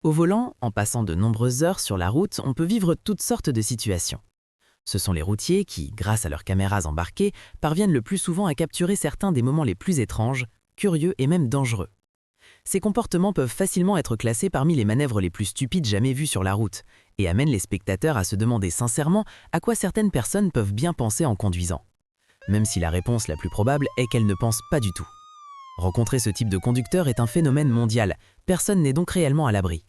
Au volant, en passant de nombreuses heures sur la route, on peut vivre toutes sortes de situations. Ce sont les routiers qui, grâce à leurs caméras embarquées, parviennent le plus souvent à capturer certains des moments les plus étranges, curieux et même dangereux. Ces comportements peuvent facilement être classés parmi les manœuvres les plus stupides jamais vues sur la route et amènent les spectateurs à se demander sincèrement à quoi certaines personnes peuvent bien penser en conduisant. Même si la réponse la plus probable est qu'elles ne pensent pas du tout. Rencontrer ce type de conducteur est un phénomène mondial, personne n'est donc réellement à l'abri.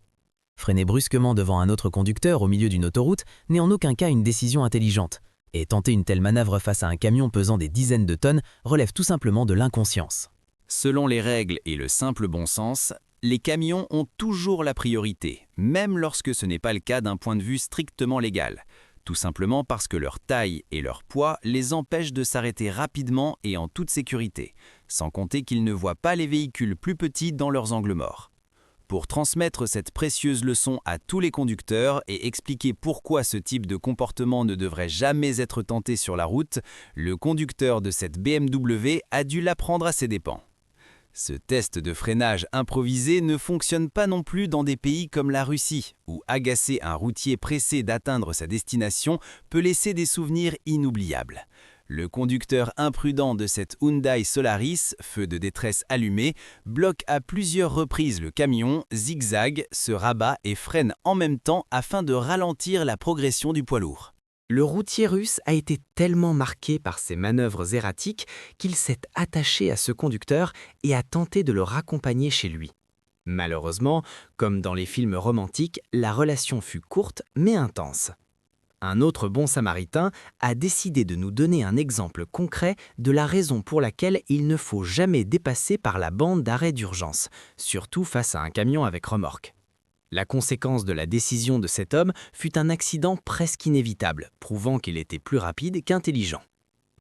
Freiner brusquement devant un autre conducteur au milieu d'une autoroute n'est en aucun cas une décision intelligente, et tenter une telle manœuvre face à un camion pesant des dizaines de tonnes relève tout simplement de l'inconscience. Selon les règles et le simple bon sens, les camions ont toujours la priorité, même lorsque ce n'est pas le cas d'un point de vue strictement légal. Tout simplement parce que leur taille et leur poids les empêchent de s'arrêter rapidement et en toute sécurité, sans compter qu'ils ne voient pas les véhicules plus petits dans leurs angles morts. Pour transmettre cette précieuse leçon à tous les conducteurs et expliquer pourquoi ce type de comportement ne devrait jamais être tenté sur la route, le conducteur de cette BMW a dû l'apprendre à ses dépens. Ce test de freinage improvisé ne fonctionne pas non plus dans des pays comme la Russie, où agacer un routier pressé d'atteindre sa destination peut laisser des souvenirs inoubliables. Le conducteur imprudent de cette Hyundai Solaris, feu de détresse allumé, bloque à plusieurs reprises le camion, zigzague, se rabat et freine en même temps afin de ralentir la progression du poids lourd. Le routier russe a été tellement marqué par ses manœuvres erratiques qu'il s'est attaché à ce conducteur et a tenté de le raccompagner chez lui. Malheureusement, comme dans les films romantiques, la relation fut courte mais intense. Un autre bon samaritain a décidé de nous donner un exemple concret de la raison pour laquelle il ne faut jamais dépasser par la bande d'arrêt d'urgence, surtout face à un camion avec remorque. La conséquence de la décision de cet homme fut un accident presque inévitable, prouvant qu'il était plus rapide qu'intelligent.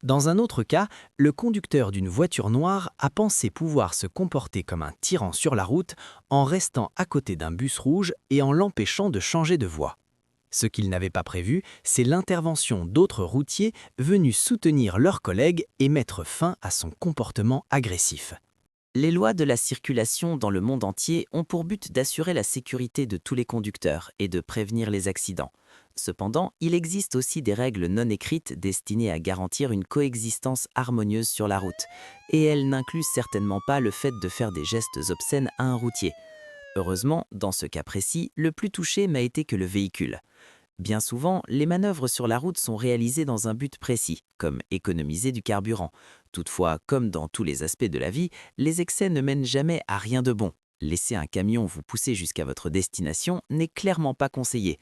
Dans un autre cas, le conducteur d'une voiture noire a pensé pouvoir se comporter comme un tyran sur la route en restant à côté d'un bus rouge et en l'empêchant de changer de voie. Ce qu'il n'avait pas prévu, c'est l'intervention d'autres routiers venus soutenir leurs collègues et mettre fin à son comportement agressif. Les lois de la circulation dans le monde entier ont pour but d'assurer la sécurité de tous les conducteurs et de prévenir les accidents. Cependant, il existe aussi des règles non écrites destinées à garantir une coexistence harmonieuse sur la route, et elles n'incluent certainement pas le fait de faire des gestes obscènes à un routier. Heureusement, dans ce cas précis, le plus touché n'a été que le véhicule. Bien souvent, les manœuvres sur la route sont réalisées dans un but précis, comme économiser du carburant. Toutefois, comme dans tous les aspects de la vie, les excès ne mènent jamais à rien de bon. Laisser un camion vous pousser jusqu'à votre destination n'est clairement pas conseillé.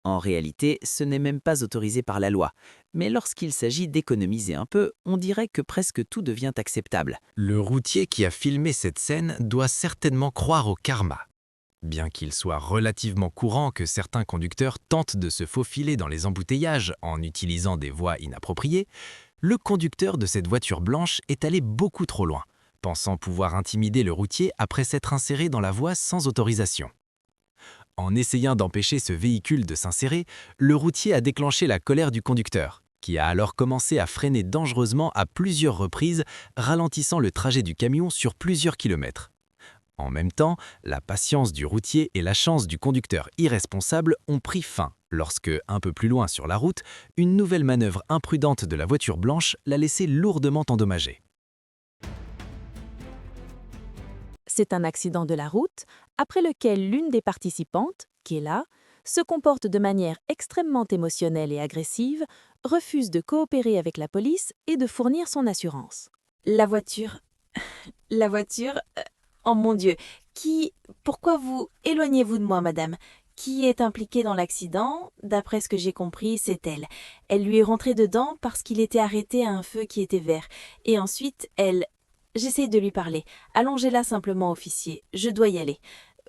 En réalité, ce n'est même pas autorisé par la loi. Mais lorsqu'il s'agit d'économiser un peu, on dirait que presque tout devient acceptable. Le routier qui a filmé cette scène doit certainement croire au karma. Bien qu'il soit relativement courant que certains conducteurs tentent de se faufiler dans les embouteillages en utilisant des voies inappropriées, le conducteur de cette voiture blanche est allé beaucoup trop loin, pensant pouvoir intimider le routier après s'être inséré dans la voie sans autorisation. En essayant d'empêcher ce véhicule de s'insérer, le routier a déclenché la colère du conducteur, qui a alors commencé à freiner dangereusement à plusieurs reprises, ralentissant le trajet du camion sur plusieurs kilomètres. En même temps, la patience du routier et la chance du conducteur irresponsable ont pris fin lorsque, un peu plus loin sur la route, une nouvelle manœuvre imprudente de la voiture blanche l'a laissé lourdement endommagé. C'est un accident de la route après lequel l'une des participantes, Kéla, se comporte de manière extrêmement émotionnelle et agressive, refuse de coopérer avec la police et de fournir son assurance. La voiture... Oh mon Dieu, pourquoi éloignez-vous de moi, madame? Qui est impliquée dans l'accident? D'après ce que j'ai compris, c'est elle. Elle lui est rentrée dedans parce qu'il était arrêté à un feu qui était vert. Et ensuite, J'essaye de lui parler. Allongez-la simplement, officier. Je dois y aller.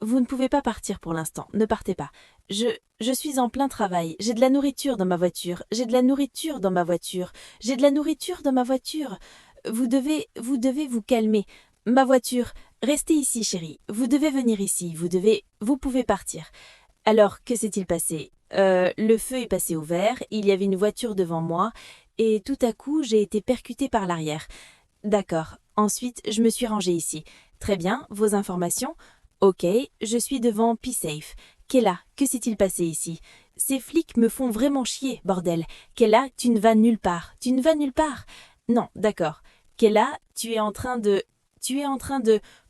Vous ne pouvez pas partir pour l'instant. Ne partez pas. Je suis en plein travail. J'ai de la nourriture dans ma voiture. J'ai de la nourriture dans ma voiture. J'ai de la nourriture dans ma voiture. Vous devez vous calmer. Ma voiture, restez ici, chérie. Vous devez venir ici. Vous pouvez partir. Alors, que s'est-il passé? Le feu est passé au vert, il y avait une voiture devant moi, et tout à coup, j'ai été percutée par l'arrière. D'accord. Ensuite, je me suis rangée ici. Très bien, vos informations? Ok, je suis devant P-Safe. Kayla, que s'est-il passé ici? Ces flics me font vraiment chier, bordel. Kayla, tu ne vas nulle part. Tu ne vas nulle part. Non, d'accord. Kayla, tu es en train de...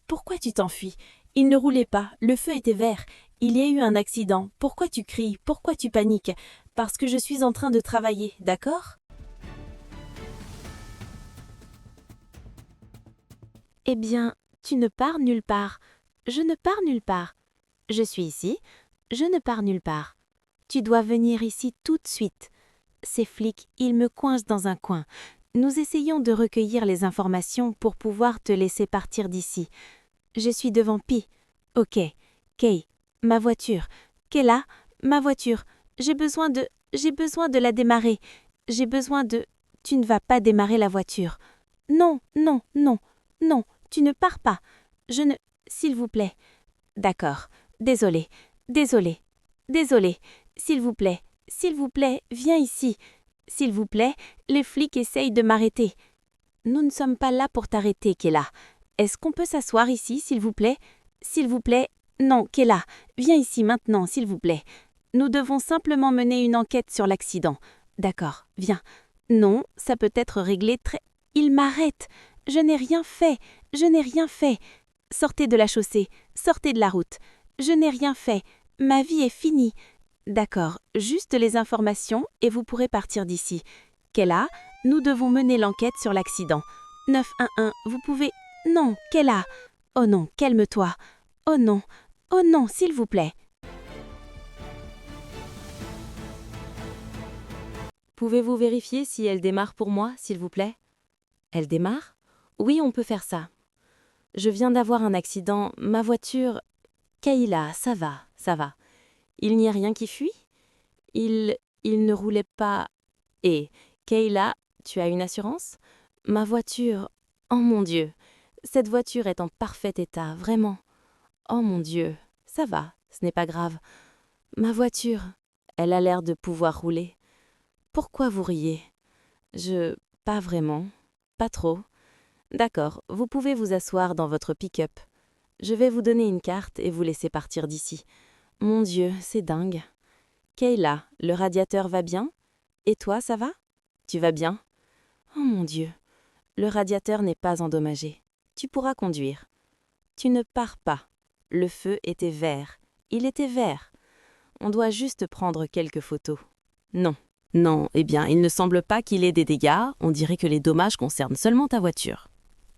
Pourquoi tu t'enfuis? Il ne roulait pas, le feu était vert. Il y a eu un accident. Pourquoi tu cries? Pourquoi tu paniques? Parce que je suis en train de travailler, d'accord? Eh bien, tu ne pars nulle part. Je ne pars nulle part. Je suis ici. Je ne pars nulle part. Tu dois venir ici tout de suite. Ces flics, ils me coincent dans un coin. Nous essayons de recueillir les informations pour pouvoir te laisser partir d'ici. Je suis devant Pi. Ok. Kay, ma voiture. Kayla, ma voiture. J'ai besoin de la démarrer. J'ai besoin de... Tu ne vas pas démarrer la voiture. Non, non, non, non, tu ne pars pas. Je ne... S'il vous plaît. D'accord. Désolé, désolé, désolé. S'il vous plaît, viens ici. S'il vous plaît, les flics essayent de m'arrêter. Nous ne sommes pas là pour t'arrêter, Kayla. Est-ce qu'on peut s'asseoir ici, s'il vous plaît? S'il vous plaît. Non, Kayla, viens ici maintenant, s'il vous plaît. Nous devons simplement mener une enquête sur l'accident. D'accord, viens. Non, ça peut être réglé très... Il m'arrête. Je n'ai rien fait. Je n'ai rien fait. Sortez de la chaussée. Sortez de la route. Je n'ai rien fait. Ma vie est finie. D'accord, juste les informations et vous pourrez partir d'ici. Kayla, nous devons mener l'enquête sur l'accident. 911, vous pouvez... Non, Kayla. Oh non, calme-toi. Oh non, s'il vous plaît. Pouvez-vous vérifier si elle démarre pour moi, s'il vous plaît? Elle démarre? Oui, on peut faire ça. Je viens d'avoir un accident. Ma voiture... Kayla, ça va, ça va. Il n'y a rien qui fuit? Il ne roulait pas... Et, Kayla, tu as une assurance? Ma voiture... Oh mon Dieu, cette voiture est en parfait état, vraiment. Oh mon Dieu, ça va, ce n'est pas grave. Ma voiture, elle a l'air de pouvoir rouler. Pourquoi vous riez? Pas vraiment. Pas trop. D'accord, vous pouvez vous asseoir dans votre pick-up. Je vais vous donner une carte et vous laisser partir d'ici. Mon Dieu, c'est dingue. Kayla, le radiateur va bien? Et toi, ça va? Tu vas bien? Oh mon Dieu, le radiateur n'est pas endommagé. Tu pourras conduire. Tu ne pars pas. Le feu était vert. Il était vert. On doit juste prendre quelques photos. Non. Non, eh bien, il ne semble pas qu'il ait des dégâts. On dirait que les dommages concernent seulement ta voiture.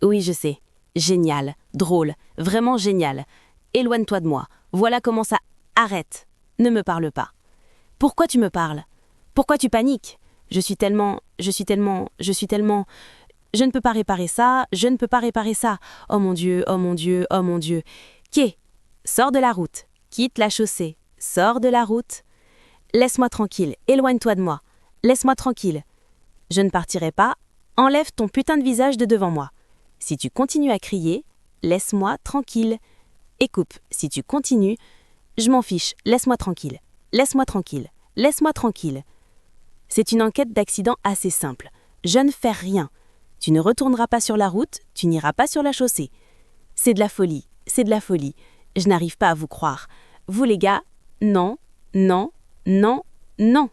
Oui, je sais. Génial, drôle, vraiment génial. Éloigne-toi de moi. Voilà comment ça... Arrête. Ne me parle pas. Pourquoi tu me parles? Pourquoi tu paniques? Je ne peux pas réparer ça, je ne peux pas réparer ça. Oh mon Dieu, oh mon Dieu, oh mon Dieu. Kay, sors de la route. Quitte la chaussée. Sors de la route. Laisse-moi tranquille, éloigne-toi de moi. Laisse-moi tranquille. Je ne partirai pas. Enlève ton putain de visage de devant moi. Si tu continues à crier, laisse-moi tranquille. Et coupe, si tu continues, je m'en fiche, laisse-moi tranquille. Laisse-moi tranquille. Laisse-moi tranquille. C'est une enquête d'accident assez simple. Je ne fais rien. Tu ne retourneras pas sur la route, tu n'iras pas sur la chaussée. C'est de la folie, c'est de la folie. Je n'arrive pas à vous croire. Vous les gars, non, non, non, non.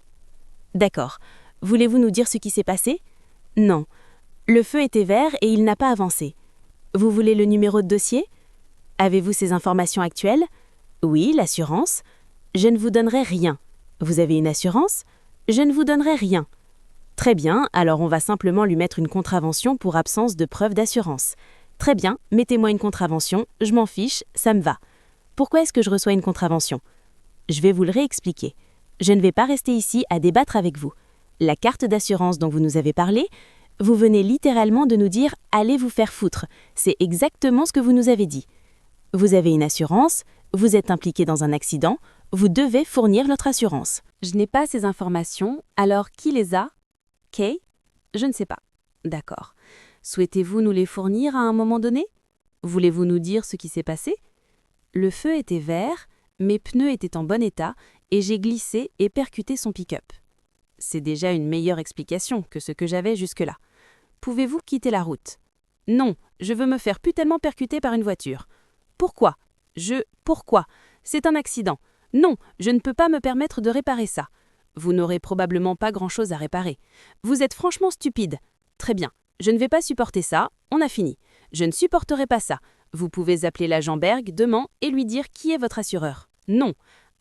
D'accord. Voulez-vous nous dire ce qui s'est passé? Non. Le feu était vert et il n'a pas avancé. Vous voulez le numéro de dossier? Avez-vous ces informations actuelles? Oui, l'assurance. Je ne vous donnerai rien. Vous avez une assurance? Je ne vous donnerai rien. Très bien, alors on va simplement lui mettre une contravention pour absence de preuve d'assurance. Très bien, mettez-moi une contravention, je m'en fiche, ça me va. Pourquoi est-ce que je reçois une contravention? Je vais vous le réexpliquer. Je ne vais pas rester ici à débattre avec vous. La carte d'assurance dont vous nous avez parlé, vous venez littéralement de nous dire « allez vous faire foutre ». C'est exactement ce que vous nous avez dit. Vous avez une assurance, vous êtes impliqué dans un accident, vous devez fournir notre assurance. Je n'ai pas ces informations, alors qui les a? Kay? Je ne sais pas. D'accord. Souhaitez-vous nous les fournir à un moment donné? Voulez-vous nous dire ce qui s'est passé? Le feu était vert, mes pneus étaient en bon état et j'ai glissé et percuté son pick-up. C'est déjà une meilleure explication que ce que j'avais jusque-là. Pouvez-vous quitter la route? Non, je veux me faire putanement percuter par une voiture. Pourquoi? Pourquoi? C'est un accident. Non, je ne peux pas me permettre de réparer ça. Vous n'aurez probablement pas grand-chose à réparer. Vous êtes franchement stupide. Très bien, je ne vais pas supporter ça, on a fini. Je ne supporterai pas ça. Vous pouvez appeler l'agent Berg demain et lui dire qui est votre assureur. Non.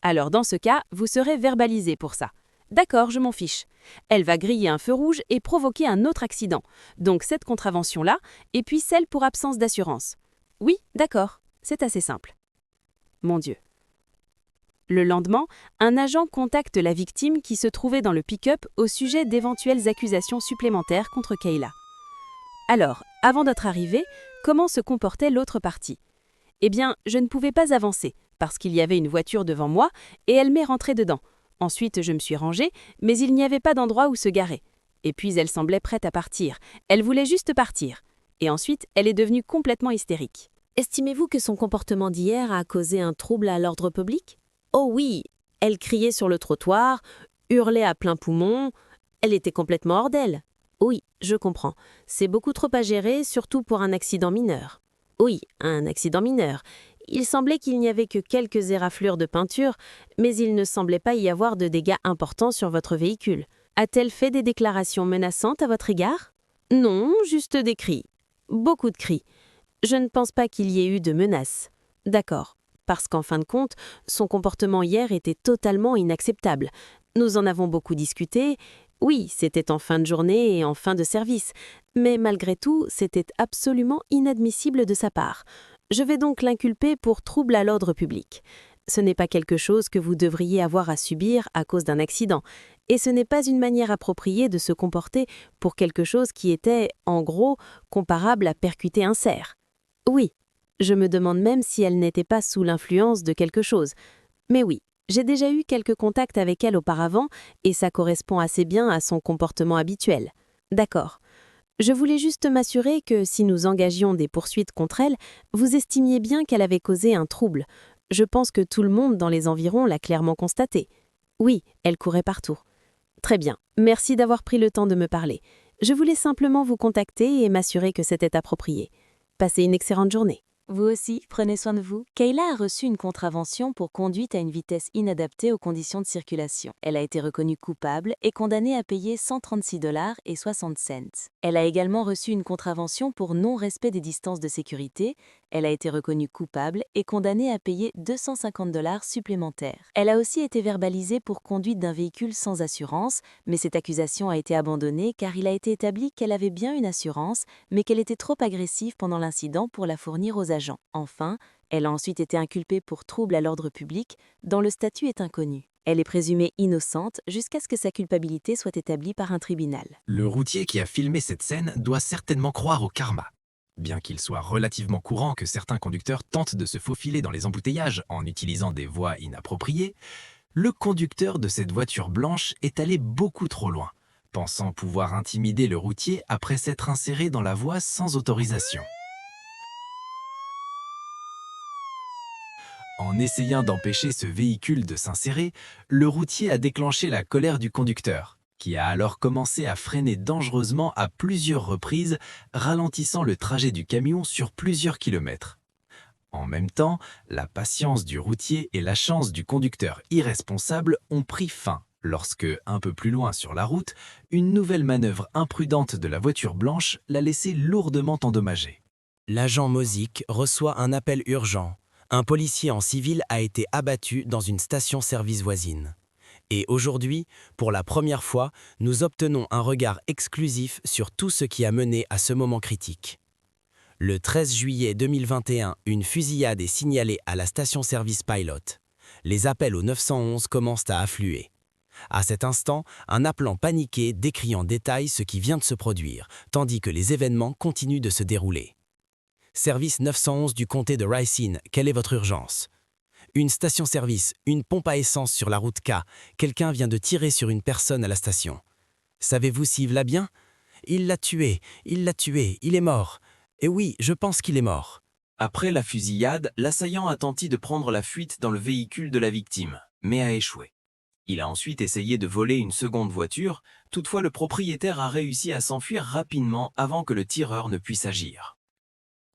Alors dans ce cas, vous serez verbalisé pour ça. D'accord, je m'en fiche. Elle va griller un feu rouge et provoquer un autre accident. Donc cette contravention-là, et puis celle pour absence d'assurance. Oui, d'accord, c'est assez simple. Mon Dieu. Le lendemain, un agent contacte la victime qui se trouvait dans le pick-up au sujet d'éventuelles accusations supplémentaires contre Kayla. Alors, avant notre arrivée, comment se comportait l'autre partie? Eh bien, je ne pouvais pas avancer, parce qu'il y avait une voiture devant moi et elle m'est rentrée dedans. Ensuite, je me suis rangée, mais il n'y avait pas d'endroit où se garer. Et puis, elle semblait prête à partir. Elle voulait juste partir. Et ensuite, elle est devenue complètement hystérique. Estimez-vous que son comportement d'hier a causé un trouble à l'ordre public? Oh oui, elle criait sur le trottoir, hurlait à plein poumon, elle était complètement hors d'elle. Oui, je comprends. C'est beaucoup trop à gérer, surtout pour un accident mineur. Oui, un accident mineur. Il semblait qu'il n'y avait que quelques éraflures de peinture, mais il ne semblait pas y avoir de dégâts importants sur votre véhicule. A-t-elle fait des déclarations menaçantes à votre égard? Non, juste des cris. Beaucoup de cris. Je ne pense pas qu'il y ait eu de menaces. D'accord, parce qu'en fin de compte, son comportement hier était totalement inacceptable. Nous en avons beaucoup discuté. Oui, c'était en fin de journée et en fin de service, mais malgré tout, c'était absolument inadmissible de sa part. Je vais donc l'inculper pour trouble à l'ordre public. Ce n'est pas quelque chose que vous devriez avoir à subir à cause d'un accident, et ce n'est pas une manière appropriée de se comporter pour quelque chose qui était, en gros, comparable à percuter un cerf. Oui, je me demande même si elle n'était pas sous l'influence de quelque chose. Mais oui, j'ai déjà eu quelques contacts avec elle auparavant et ça correspond assez bien à son comportement habituel. D'accord. Je voulais juste m'assurer que si nous engagions des poursuites contre elle, vous estimiez bien qu'elle avait causé un trouble. Je pense que tout le monde dans les environs l'a clairement constaté. Oui, elle courait partout. Très bien, merci d'avoir pris le temps de me parler. Je voulais simplement vous contacter et m'assurer que c'était approprié. Passez une excellente journée. Vous aussi, prenez soin de vous. Kayla a reçu une contravention pour conduite à une vitesse inadaptée aux conditions de circulation. Elle a été reconnue coupable et condamnée à payer 136,60 $. Elle a également reçu une contravention pour non-respect des distances de sécurité. Elle a été reconnue coupable et condamnée à payer 250 $ supplémentaires. Elle a aussi été verbalisée pour conduite d'un véhicule sans assurance, mais cette accusation a été abandonnée car il a été établi qu'elle avait bien une assurance, mais qu'elle était trop agressive pendant l'incident pour la fournir aux agents. Enfin, elle a ensuite été inculpée pour trouble à l'ordre public, dont le statut est inconnu. Elle est présumée innocente jusqu'à ce que sa culpabilité soit établie par un tribunal. Le routier qui a filmé cette scène doit certainement croire au karma. Bien qu'il soit relativement courant que certains conducteurs tentent de se faufiler dans les embouteillages en utilisant des voies inappropriées, le conducteur de cette voiture blanche est allé beaucoup trop loin, pensant pouvoir intimider le routier après s'être inséré dans la voie sans autorisation. En essayant d'empêcher ce véhicule de s'insérer, le routier a déclenché la colère du conducteur, qui a alors commencé à freiner dangereusement à plusieurs reprises, ralentissant le trajet du camion sur plusieurs kilomètres. En même temps, la patience du routier et la chance du conducteur irresponsable ont pris fin lorsque, un peu plus loin sur la route, une nouvelle manœuvre imprudente de la voiture blanche l'a laissé lourdement endommagé. L'agent Mozik reçoit un appel urgent. Un policier en civil a été abattu dans une station-service voisine. Et aujourd'hui, pour la première fois, nous obtenons un regard exclusif sur tout ce qui a mené à ce moment critique. Le 13 juillet 2021, une fusillade est signalée à la station-service Pilot. Les appels au 911 commencent à affluer. À cet instant, un appelant paniqué décrit en détail ce qui vient de se produire, tandis que les événements continuent de se dérouler. Service 911 du comté de Ricine, quelle est votre urgence? Une station-service, une pompe à essence sur la route K. Quelqu'un vient de tirer sur une personne à la station. Savez-vous s'il va bien? Il l'a tué, il est mort. Et oui, je pense qu'il est mort. Après la fusillade, l'assaillant a tenté de prendre la fuite dans le véhicule de la victime, mais a échoué. Il a ensuite essayé de voler une seconde voiture, toutefois le propriétaire a réussi à s'enfuir rapidement avant que le tireur ne puisse agir.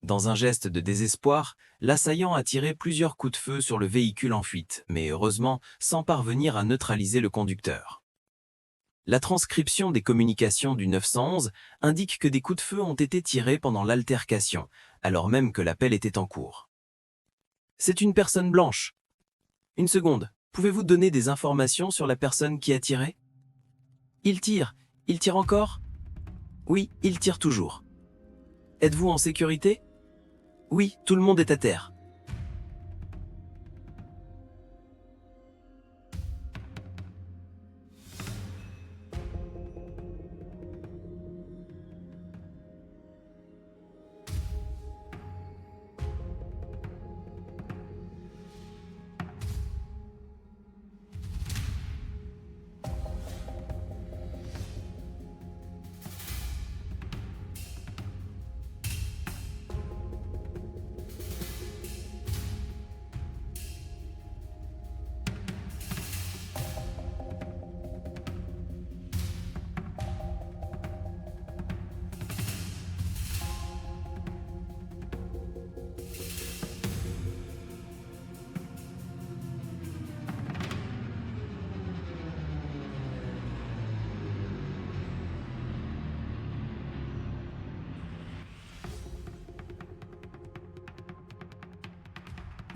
Dans un geste de désespoir, l'assaillant a tiré plusieurs coups de feu sur le véhicule en fuite, mais heureusement sans parvenir à neutraliser le conducteur. La transcription des communications du 911 indique que des coups de feu ont été tirés pendant l'altercation, alors même que l'appel était en cours. C'est une personne blanche. Une seconde, pouvez-vous donner des informations sur la personne qui a tiré? Il tire encore? Oui, il tire toujours. Êtes-vous en sécurité? Oui, tout le monde est à terre.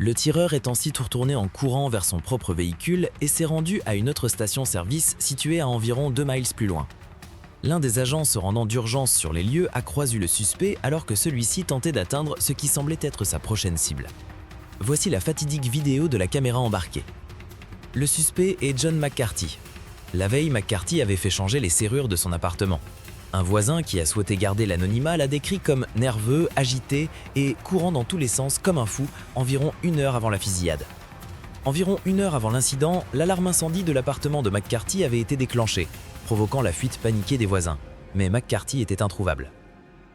Le tireur est ensuite retourné en courant vers son propre véhicule et s'est rendu à une autre station-service située à environ 2 miles plus loin. L'un des agents se rendant d'urgence sur les lieux a croisé le suspect alors que celui-ci tentait d'atteindre ce qui semblait être sa prochaine cible. Voici la fatidique vidéo de la caméra embarquée. Le suspect est John McCarthy. La veille, McCarthy avait fait changer les serrures de son appartement. Un voisin qui a souhaité garder l'anonymat l'a décrit comme nerveux, agité et courant dans tous les sens comme un fou environ 1 heure avant la fusillade. Environ 1 heure avant l'incident, l'alarme incendie de l'appartement de McCarthy avait été déclenchée, provoquant la fuite paniquée des voisins. Mais McCarthy était introuvable.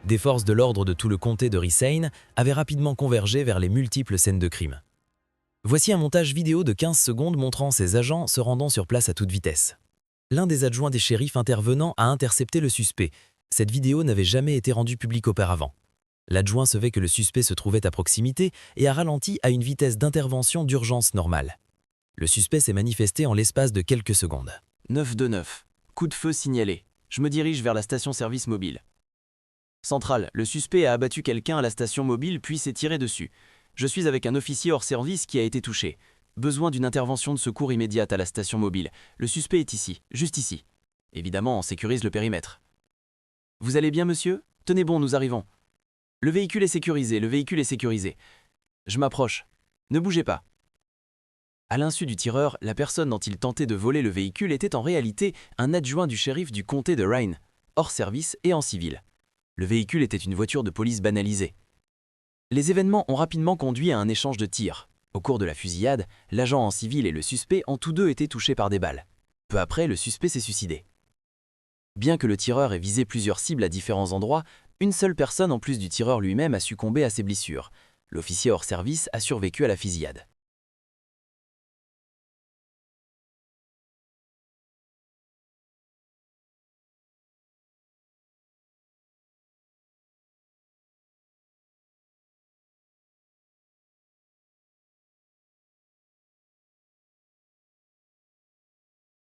Des forces de l'ordre de tout le comté de Ricane avaient rapidement convergé vers les multiples scènes de crime. Voici un montage vidéo de 15 secondes montrant ces agents se rendant sur place à toute vitesse. L'un des adjoints des shérifs intervenant a intercepté le suspect. Cette vidéo n'avait jamais été rendue publique auparavant. L'adjoint savait que le suspect se trouvait à proximité et a ralenti à une vitesse d'intervention d'urgence normale. Le suspect s'est manifesté en l'espace de quelques secondes. 929. Coup de feu signalé. Je me dirige vers la station-service mobile. Centrale, le suspect a abattu quelqu'un à la station mobile puis s'est tiré dessus. Je suis avec un officier hors service qui a été touché. Besoin d'une intervention de secours immédiate à la station mobile. Le suspect est ici, juste ici. Évidemment, on sécurise le périmètre. Vous allez bien, monsieur? Tenez bon, nous arrivons. Le véhicule est sécurisé, Je m'approche. Ne bougez pas. À l'insu du tireur, la personne dont il tentait de voler le véhicule était en réalité un adjoint du shérif du comté de Rhine, hors service et en civil. Le véhicule était une voiture de police banalisée. Les événements ont rapidement conduit à un échange de tirs. Au cours de la fusillade, l'agent en civil et le suspect ont tous deux été touchés par des balles. Peu après, le suspect s'est suicidé. Bien que le tireur ait visé plusieurs cibles à différents endroits, une seule personne en plus du tireur lui-même a succombé à ses blessures. L'officier hors service a survécu à la fusillade.